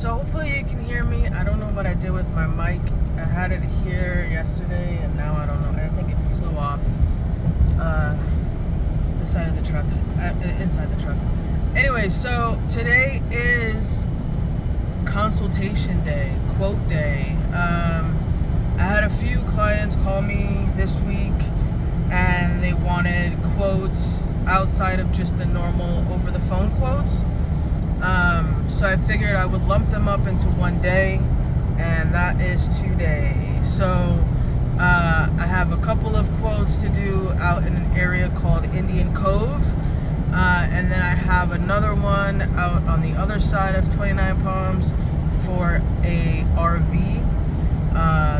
So hopefully you can hear me. I don't know what I did with my mic. I had it here yesterday and now I don't know. I think it flew off the side of the truck, inside the truck. Anyway, so today is consultation day, quote day. I had a few clients call me this week and they wanted quotes outside of just the normal over the phone quotes. So I figured I would lump them up into one day, and that is today. So I have a couple of quotes to do out in an area called Indian Cove, and then I have another one out on the other side of Twentynine Palms for a RV.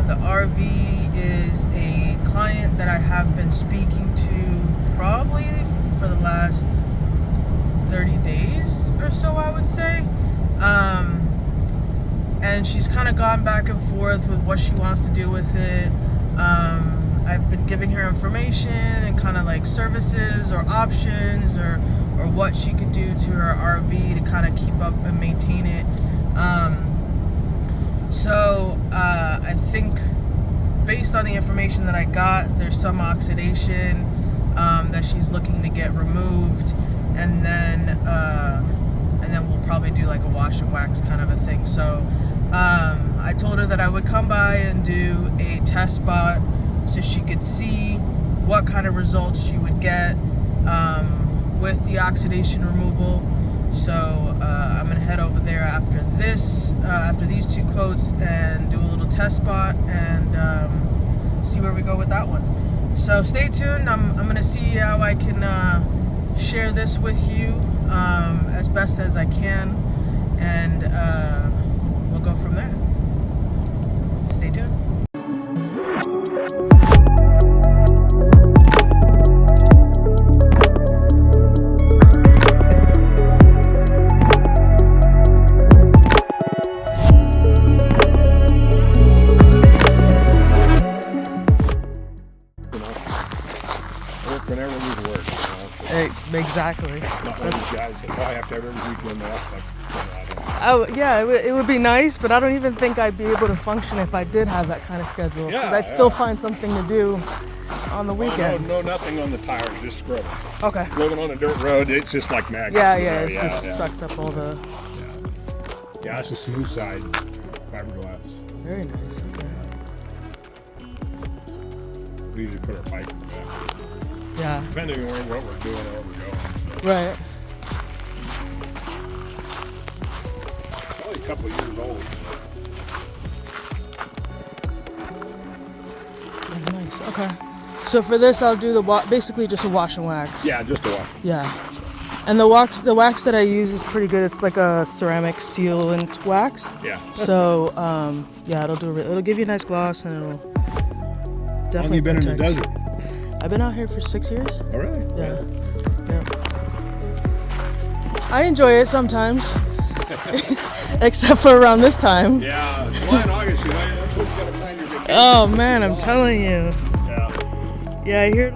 The RV is a client that I have been speaking to probably for the last 30 days or so, I would say. And she's kind of gone back and forth with what she wants to do with it. I've been giving her information and kind of like services or options or what she could do to her RV to kind of keep up and maintain it. So I think based on the information that I got, there's some oxidation that she's looking to get removed, and then we'll probably do like a wash and wax kind of a thing. So I told her that I would come by and do a test spot so she could see what kind of results she would get with the oxidation removal. So I'm gonna head over there after this, after these two quotes, and do a little test spot and see where we go with that one. So stay tuned. I'm gonna see how I can share this with you as best as I can, and we'll go from there. Stay tuned. Whenever we work, Exactly. Not like these guys that probably have to have every weekend off. Yeah, it would be nice, but I don't even think I'd be able to function if I did have that kind of schedule. Because I'd still find something to do on the weekend. No, nothing on the tires, just scrubbing. Okay. Living on a dirt road, it's just like magnet. Yeah, it just sucks up all the... Yeah, it's a smooth side fiberglass. Very nice, okay. We usually put our bike in the back. Yeah. Depending on what we're doing or where we're going. So. Right. Probably a couple of years old. Yeah, nice. Okay. So for this, I'll do the basically just a wash and wax. Yeah, just a wash. Yeah. And the wax that I use is pretty good. It's like a ceramic sealant wax. Yeah. So yeah, it'll give you a nice gloss, and it'll definitely. How long you been in the desert? I've been out here for 6 years. Oh, really? Yeah. I enjoy it sometimes. Except for around this time. Yeah, July and August, that's what you gotta plan your vacation. Oh man, I'm telling you. Yeah. Yeah, I hear.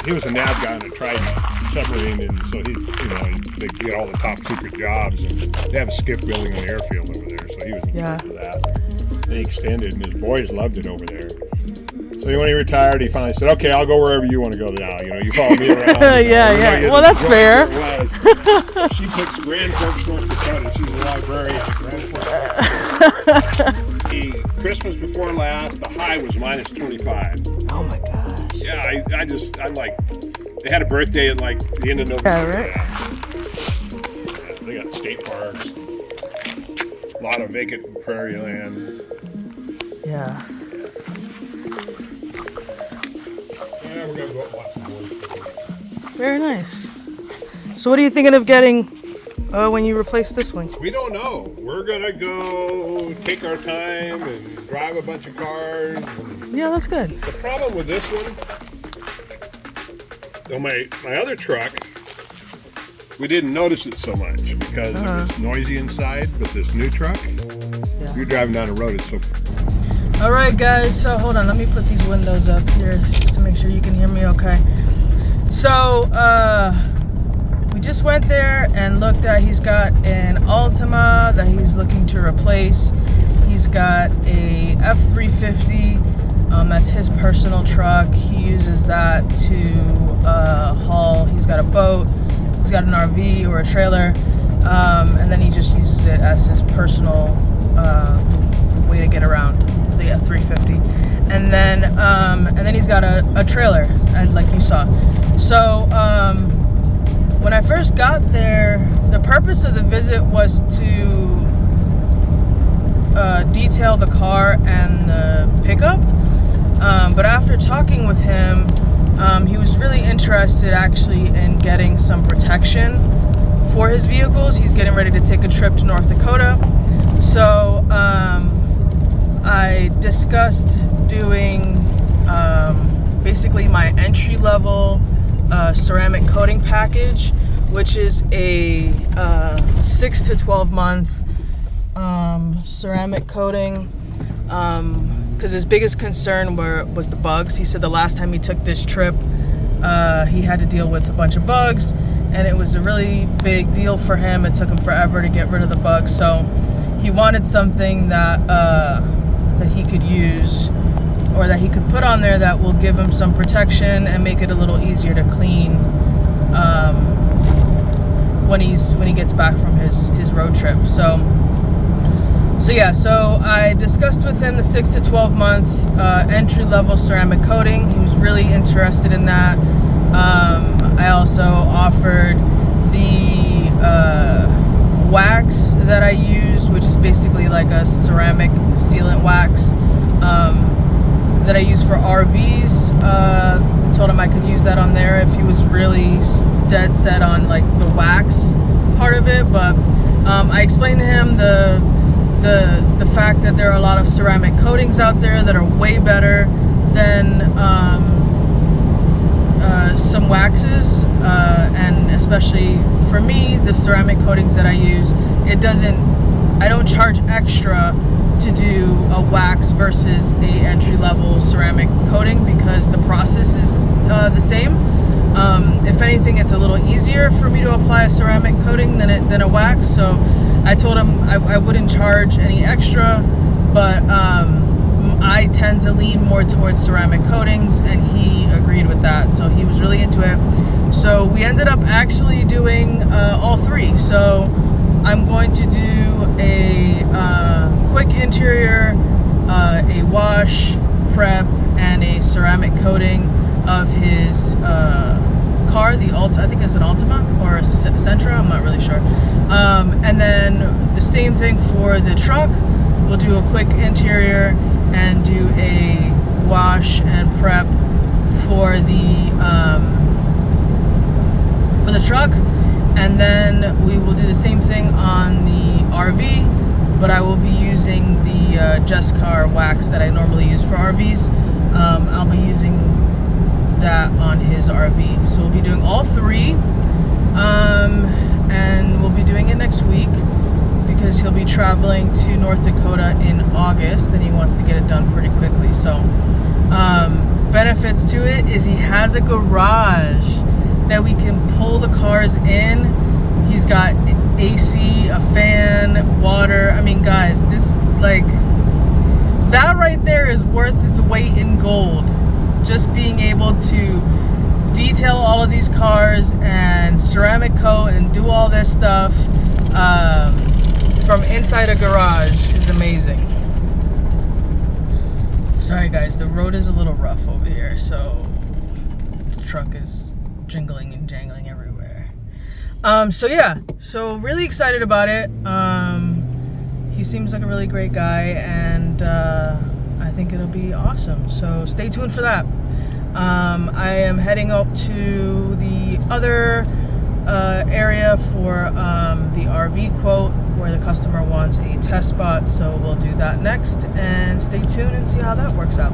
He was a nav guy on a Trident submarine, and so they get all the top secret jobs, and they have a skiff building on the airfield over there, so he was in charge of that. Then he extended, and his boys loved it over there. So when he retired, he finally said, "Okay, I'll go wherever you want to go now. You follow me around." Yeah. Well, that's fair. She took Grand Forks, North Dakota. She's a librarian at Grand Forks. Christmas before last, the high was minus 25. Oh my gosh. Yeah, I'm like, they had a birthday at like the end of November. Yeah, right? Yeah, they got state parks, a lot of vacant prairie land. Yeah. Yeah, we're gonna go watch some boys. Very nice. So what are you thinking of getting when you replace this one? We don't know. We're gonna go take our time and drive a bunch of cars. Yeah, that's good. The problem with this one, though, my other truck, we didn't notice it so much because it was noisy inside. But this new truck, you're driving down the road, it's so. All right, guys. So hold on, let me put these windows up here just to make sure you can hear me okay. So we just went there and looked at. He's got an Altima that he's looking to replace. He's got a F350. That's his personal truck. He uses that to haul. He's got a boat. He's got an RV or a trailer, and then he just uses it as his personal way to get around, the F350. And then he's got a trailer, like you saw. So when I first got there, the purpose of the visit was to detail the car and the pickup. But after talking with him, he was really interested actually in getting some protection for his vehicles. He's getting ready to take a trip to North Dakota. So I discussed doing basically my entry-level ceramic coating package, which is a 6 to 12 month ceramic coating. Because his biggest concern was the bugs. He said the last time he took this trip, he had to deal with a bunch of bugs, and it was a really big deal for him. It took him forever to get rid of the bugs, so he wanted something that that he could use, or that he could put on there that will give him some protection and make it a little easier to clean when he gets back from his road trip. So yeah, so I discussed with him the 6 to 12 month entry-level ceramic coating. He was really interested in that. I also offered the wax that I use, which is basically like a ceramic sealant wax that I use for RVs. Told him I could use that on there if he was really dead set on like the wax part of it. But I explained to him the fact that there are a lot of ceramic coatings out there that are way better than some waxes, and especially for me, the ceramic coatings that I use, I don't charge extra to do a wax versus a entry-level ceramic coating because the process is the same. If anything, it's a little easier for me to apply a ceramic coating than a wax. So I told him I wouldn't charge any extra, but I tend to lean more towards ceramic coatings, and he agreed with that. So he was really into it. So we ended up actually doing all three. So I'm going to do a quick interior, a wash, prep, and a ceramic coating of his car, the I think it's an Altima or a Sentra, I'm not really sure. And then the same thing for the truck. We'll do a quick interior and do a wash and prep for the truck, and then we will do the same thing on the RV, but I will be using the Jescar wax that I normally use for RVs. I'll be using that on his RV. So we'll be doing all three, and we'll be doing it next week because he'll be traveling to North Dakota in August, and he wants to get it done pretty quickly. So benefits to it is he has a garage that we can pull the cars in. He's got AC, a fan, water. I mean, guys, this, like, that right there is worth its weight in gold. Just being able to detail all of these cars and ceramic coat and do all this stuff from inside a garage is amazing. Sorry guys, the road is a little rough over here, so the truck is jingling and jangling everywhere. So yeah, so really excited about it. He seems like a really great guy, and I think it'll be awesome. So stay tuned for that. I am heading up to the other area for the RV quote, where the customer wants a test spot. So we'll do that next, and stay tuned and see how that works out.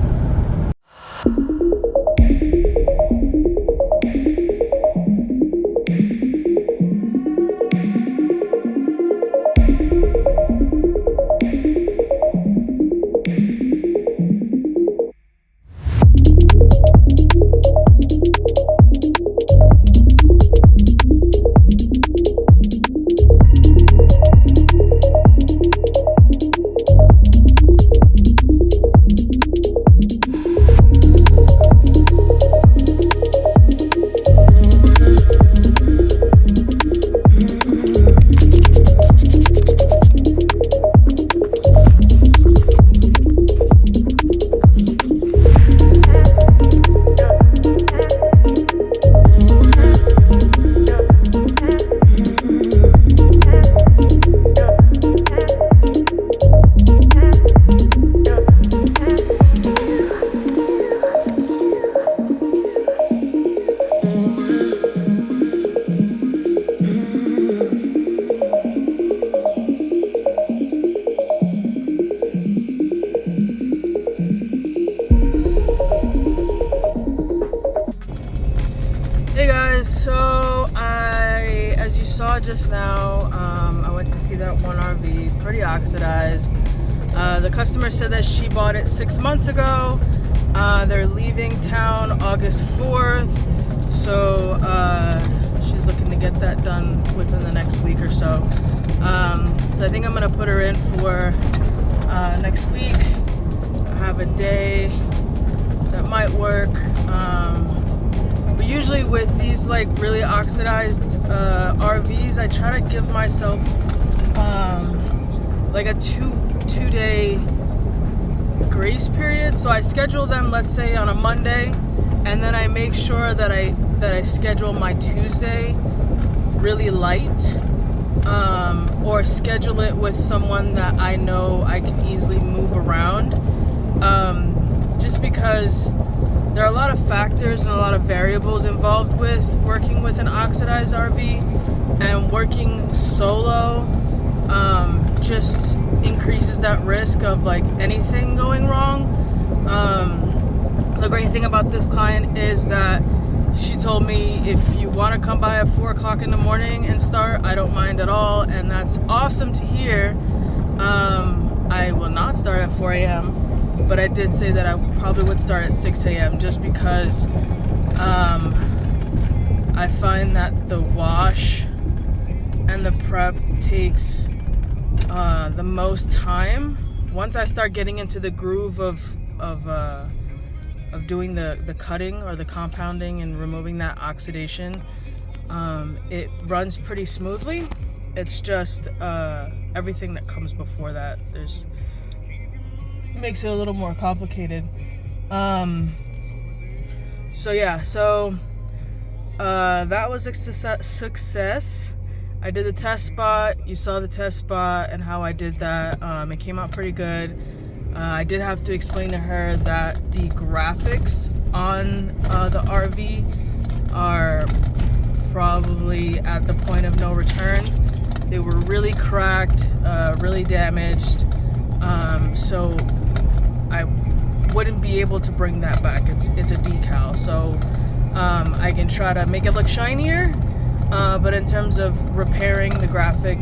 Hey guys, so as you saw just now, I went to see that one RV, pretty oxidized. The customer said that she bought it 6 months ago. They're leaving town August 4th, so she's looking to get that done within the next week or so. So I think I'm gonna put her in for next week. I have a day that might work. But usually with these like really oxidized RVs, I try to give myself like a two-day grace period. So I schedule them, let's say, on a Monday, and then I make sure that I schedule my Tuesday really light, or schedule it with someone that I know I can easily move around, just because there are a lot of factors and a lot of variables involved with working with an oxidized RV, and working solo just increases that risk of like anything going wrong. The great thing about this client is that she told me, if you want to come by at 4 o'clock in the morning and start, I don't mind at all, and that's awesome to hear. I will not start at 4 a.m. but I did say that I probably would start at 6 a.m. just because I find that the wash and the prep takes the most time. Once I start getting into the groove of doing the cutting or the compounding and removing that oxidation, it runs pretty smoothly. It's just everything that comes before that makes it a little more complicated. So yeah, that was a success. I did the test spot. You saw the test spot and how I did that. It came out pretty good. I did have to explain to her that the graphics on the RV are probably at the point of no return. They were really cracked, really damaged, so I wouldn't be able to bring that back. It's a decal, so I can try to make it look shinier, but in terms of repairing the graphic